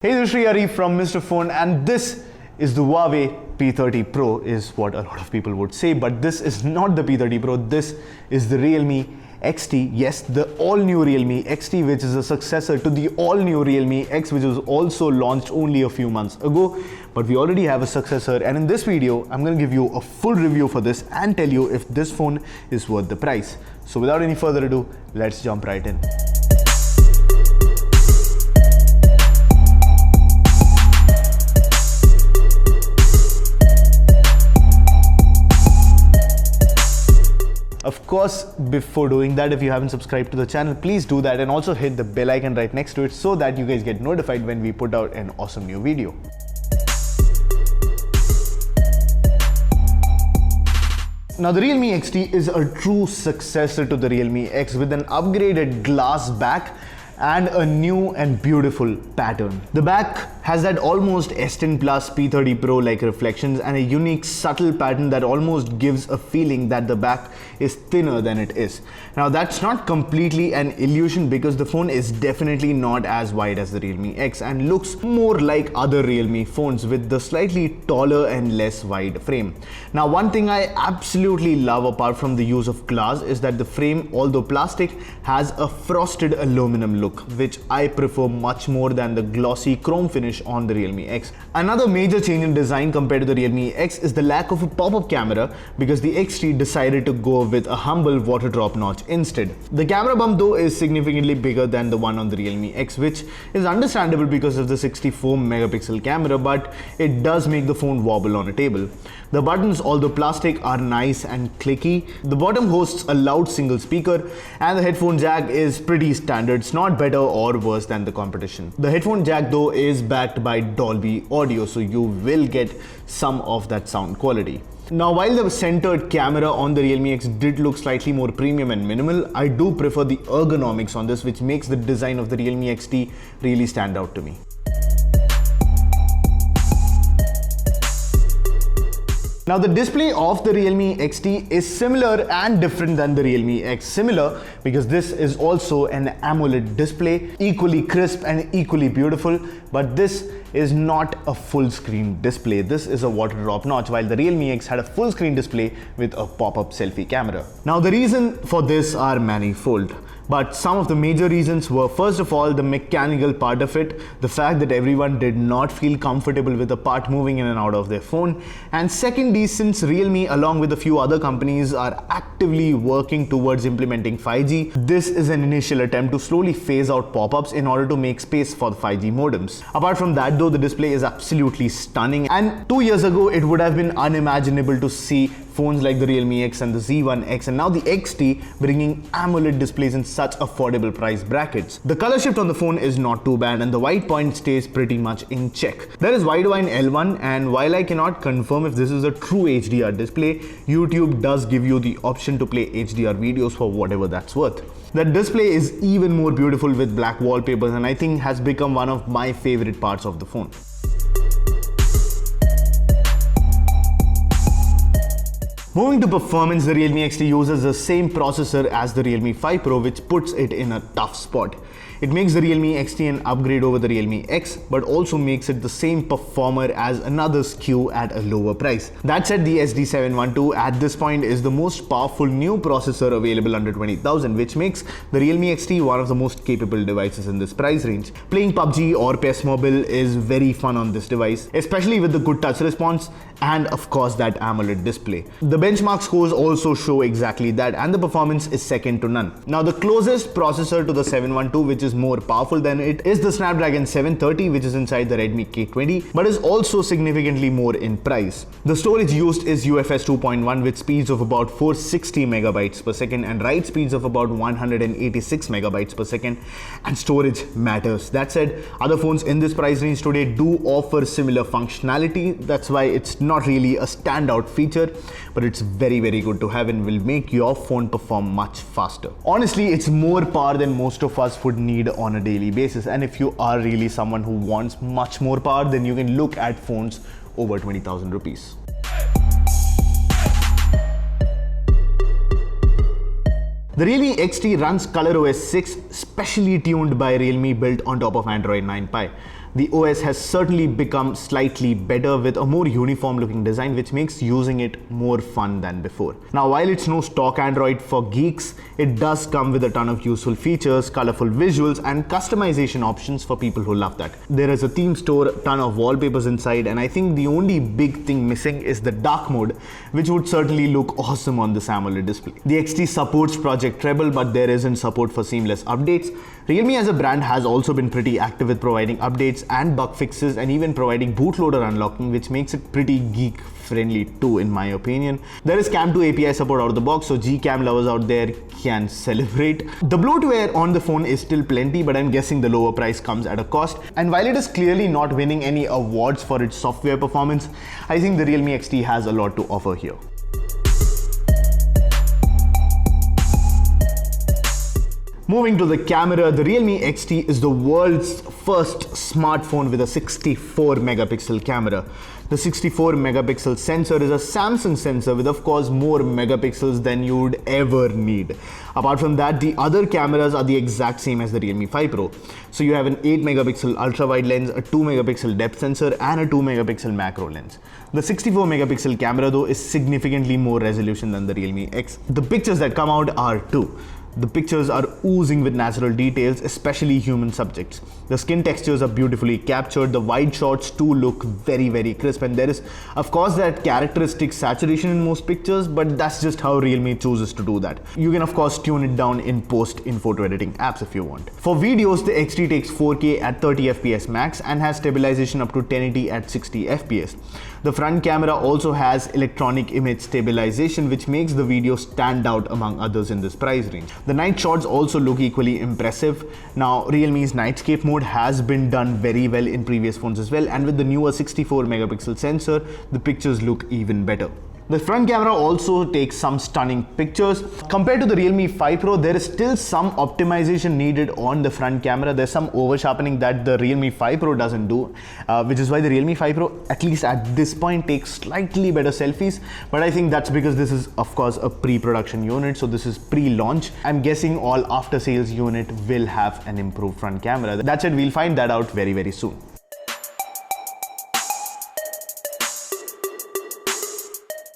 Hey, this is Sreehari from Mr. Phone, and this is the Huawei P30 Pro, is what a lot of people would say, but this is not the P30 Pro, this is the Realme XT. Yes, the all-new Realme XT, which is a successor to the all-new Realme X, which was also launched only a few months ago, but we already have a successor, and in this video, I'm going to give you a full review for this and tell you if this phone is worth the price. So without any further ado, let's jump right in. Of course, before doing that, if you haven't subscribed to the channel, please do that and also hit the bell icon right next to it so that you guys get notified when we put out an awesome new video. Now, the Realme XT is a true successor to the Realme X with an upgraded glass back and a new and beautiful pattern. The back has that almost S10 Plus P30 Pro like reflections and a unique subtle pattern that almost gives a feeling that the back is thinner than it is. Now, that's not completely an illusion because the phone is definitely not as wide as the Realme X and looks more like other Realme phones with the slightly taller and less wide frame. Now, one thing I absolutely love apart from the use of glass is that the frame, although plastic, has a frosted aluminum look, which I prefer much more than the glossy chrome finish on the Realme X. Another major change in design compared to the Realme X is the lack of a pop-up camera because the XT decided to go with a humble water drop notch instead. The camera bump though is significantly bigger than the one on the Realme X, which is understandable because of the 64 megapixel camera, but it does make the phone wobble on a table. The buttons, although plastic, are nice and clicky. The bottom hosts a loud single speaker and the headphone jack is pretty standard. It's not better or worse than the competition. The headphone jack though is backed by Dolby Audio, so you will get some of that sound quality. Now, while the centered camera on the Realme X did look slightly more premium and minimal, I do prefer the ergonomics on this, which makes the design of the Realme XT really stand out to me. Now, the display of the Realme XT is similar and different than the Realme X. Similar because this is also an AMOLED display, equally crisp and equally beautiful, but this is not a full screen display. This is a water drop notch, while the Realme X had a full screen display with a pop-up selfie camera. Now, the reason for this are manifold. But some of the major reasons were, first of all, the mechanical part of it, the fact that everyone did not feel comfortable with the part moving in and out of their phone. And secondly, since Realme, along with a few other companies, are actively working towards implementing 5G, this is an initial attempt to slowly phase out pop-ups in order to make space for the 5G modems. Apart from that though, the display is absolutely stunning, and 2 years ago, it would have been unimaginable to see phones like the Realme X and the Z1X and now the XT bringing AMOLED displays in such affordable price brackets. The color shift on the phone is not too bad and the white point stays pretty much in check. There is widewine L1, and while I cannot confirm if this is a true HDR display, YouTube does give you the option to play HDR videos for whatever that's worth. The display is even more beautiful with black wallpapers and I think has become one of my favorite parts of the phone. Moving to performance, the Realme XT uses the same processor as the Realme 5 Pro, which puts it in a tough spot. It makes the Realme XT an upgrade over the Realme X, but also makes it the same performer as another SKU at a lower price. That said, the SD712 at this point is the most powerful new processor available under 20,000, which makes the Realme XT one of the most capable devices in this price range. Playing PUBG or PES Mobile is very fun on this device, especially with the good touch response and of course that AMOLED display. The benchmark scores also show exactly that, and the performance is second to none. Now, the closest processor to the 712, which is more powerful than it, is the Snapdragon 730, which is inside the Redmi K20, but is also significantly more in price. The storage used is UFS 2.1 with speeds of about 460 megabytes per second and write speeds of about 186 megabytes per second, and storage matters. That said, other phones in this price range today do offer similar functionality. That's why it's not really a standout feature, but it's very good to have and will make your phone perform much faster. Honestly, it's more power than most of us would need on a daily basis, and if you are really someone who wants much more power, then you can look at phones over 20,000 rupees. The Realme XT runs ColorOS 6, specially tuned by Realme, built on top of Android 9 Pie. The OS has certainly become slightly better with a more uniform looking design, which makes using it more fun than before. Now, while it's no stock Android for geeks, it does come with a ton of useful features, colorful visuals, and customization options for people who love that. There is a theme store, ton of wallpapers inside, and I think the only big thing missing is the dark mode, which would certainly look awesome on this AMOLED display. The XT supports Project Treble, but there isn't support for seamless updates. Realme as a brand has also been pretty active with providing updates and bug fixes, and even providing bootloader unlocking, which makes it pretty geek friendly too, in my opinion. There is Cam 2 API support out of the box, so Gcam lovers out there can celebrate. The bloatware on the phone is still plenty, but I'm guessing the lower price comes at a cost. And while it is clearly not winning any awards for its software performance, I think the Realme XT has a lot to offer here. Moving to the camera, the Realme XT is the world's first smartphone with a 64 megapixel camera. The 64 megapixel sensor is a Samsung sensor with, of course, more megapixels than you would ever need. Apart from that, the other cameras are the exact same as the Realme 5 Pro. So you have an 8 megapixel ultra wide lens, a 2 megapixel depth sensor, and a 2 megapixel macro lens. The 64 megapixel camera though is significantly more resolution than the Realme X. The pictures that come out are too. The pictures are oozing with natural details, especially human subjects. The skin textures are beautifully captured, the wide shots too look very crisp, and there is of course that characteristic saturation in most pictures, but that's just how Realme chooses to do that. You can of course tune it down in post in photo editing apps if you want. For videos, the XT takes 4K at 30 FPS max and has stabilization up to 1080 at 60 FPS. The front camera also has electronic image stabilization, which makes the video stand out among others in this price range. The night shots also look equally impressive. Now, Realme's nightscape mode has been done very well in previous phones as well, and with the newer 64 megapixel sensor, the pictures look even better. The front camera also takes some stunning pictures. Compared to the Realme 5 Pro, there is still some optimization needed on the front camera. There's some over sharpening that the Realme 5 Pro doesn't do, which is why the Realme 5 Pro, at least at this point, takes slightly better selfies. But I think that's because this is of course a pre-production unit, so this is pre-launch. I'm guessing all after-sales unit will have an improved front camera. That's it, we'll find that out very soon.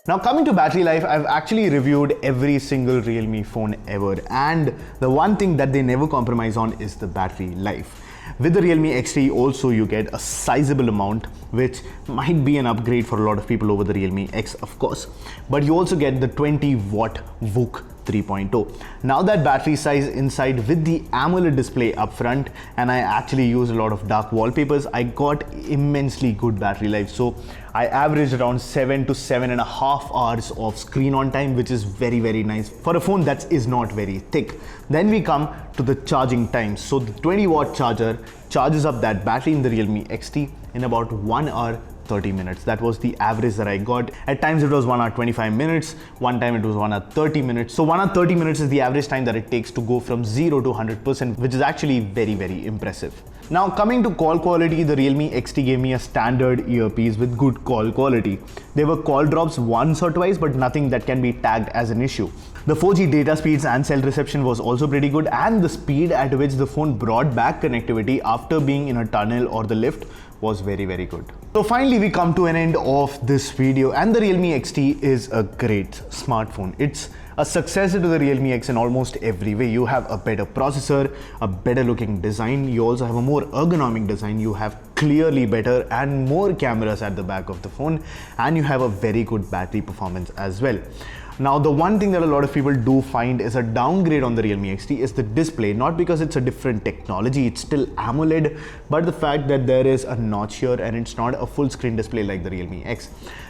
Now, coming to battery life, I've actually reviewed every single Realme phone ever, and the one thing that they never compromise on is the battery life. With the Realme XT also you get a sizable amount, which might be an upgrade for a lot of people over the Realme X of course, but you also get the 20 watt VOOC 3.0. Now that battery size inside with the AMOLED display up front, and I actually use a lot of dark wallpapers, I got immensely good battery life. So I averaged around 7 to 7.5 hours of screen on time, which is very nice for a phone that is not very thick. Then we come to the charging time. So the 20 watt charger charges up that battery in the Realme XT in about 1 hour 30 minutes. That was the average that I got. At times it was 1 hour 25 minutes, one time it was 1 hour 30 minutes. So 1 hour 30 minutes is the average time that it takes to go from 0 to 100%, which is actually very impressive. Now, coming to call quality, the Realme XT gave me a standard earpiece with good call quality. There were call drops once or twice, but nothing that can be tagged as an issue. The 4G data speeds and cell reception was also pretty good, and the speed at which the phone brought back connectivity after being in a tunnel or the lift was very good. So finally we come to an end of this video, and the Realme XT is a great smartphone. It's a successor to the Realme X in almost every way. You have a better processor, a better looking design, you also have a more ergonomic design, you have clearly better and more cameras at the back of the phone, and you have a very good battery performance as well. Now, the one thing that a lot of people do find is a downgrade on the Realme XT is the display, not because it's a different technology, it's still AMOLED, but the fact that there is a notch here and it's not a full screen display like the Realme X.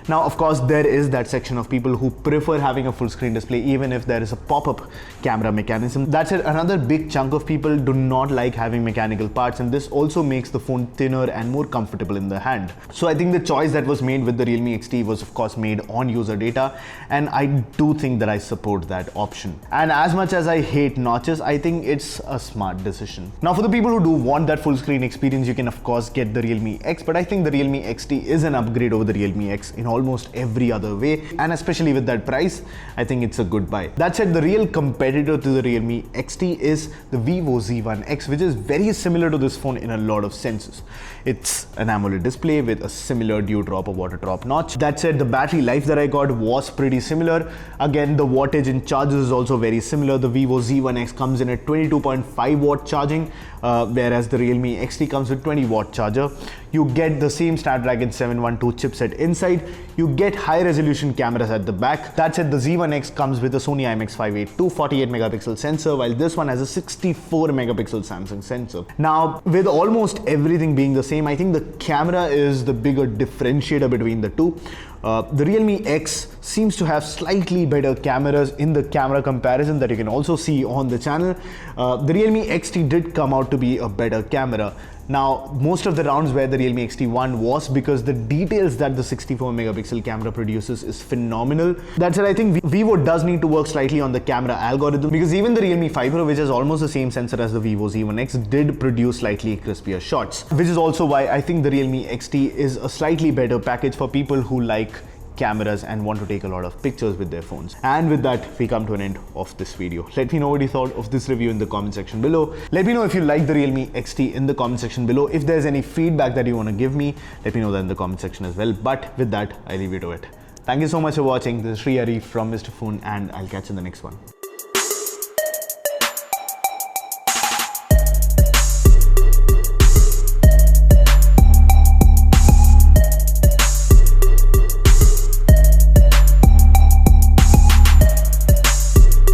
Now, of course, there is that section of people who prefer having a full screen display even if there is a pop-up camera mechanism. That's it. Another big chunk of people do not like having mechanical parts, and this also makes the phone thinner and more comfortable in the hand. So I think the choice that was made with the Realme XT was of course made on user data, and I do think that I support that option. And as much as I hate notches, I think it's a smart decision. Now, for the people who do want that full screen experience, you can of course get the Realme X, but I think the Realme XT is an upgrade over the Realme X in almost every other way, and especially with that price, I think it's a good buy. That said, the real competitor to the Realme XT is the Vivo Z1 X, which is very similar to this phone in a lot of senses. It's an AMOLED display with a similar dew drop or water drop notch. That said, the battery life that I got was pretty similar. Again, the wattage in charges is also very similar. The Vivo Z1 X comes in at 22.5 watt charging, whereas the Realme XT comes with 20 watt charger. You get the same Snapdragon 712 chipset inside. You get high resolution cameras at the back. That said, the Z1 X comes with a Sony IMX582 48 megapixel sensor, while this one has a 64 megapixel Samsung sensor. Now, with almost everything being the same, I think the camera is the bigger differentiator between the two. The Realme X seems to have slightly better cameras in the camera comparison that you can also see on the channel. The Realme XT did come out to be a better camera. Now, most of the rounds where the Realme XT won was because the details that the 64 megapixel camera produces is phenomenal. That said, I think Vivo does need to work slightly on the camera algorithm, because even the Realme 5 Pro, which has almost the same sensor as the Vivo Z1 X, did produce slightly crispier shots, which is also why I think the Realme XT is a slightly better package for people who like cameras and want to take a lot of pictures with their phones. And with that, we come to an end of this video. Let me know what you thought of this review in the comment section below. Let me know if you like the Realme XT in the comment section below. If there's any feedback that you want to give me, let me know that in the comment section as well. But with that, I leave you to it. Thank you so much for watching. This is Sreehari from Mr. Phone, and I'll catch you in the next one.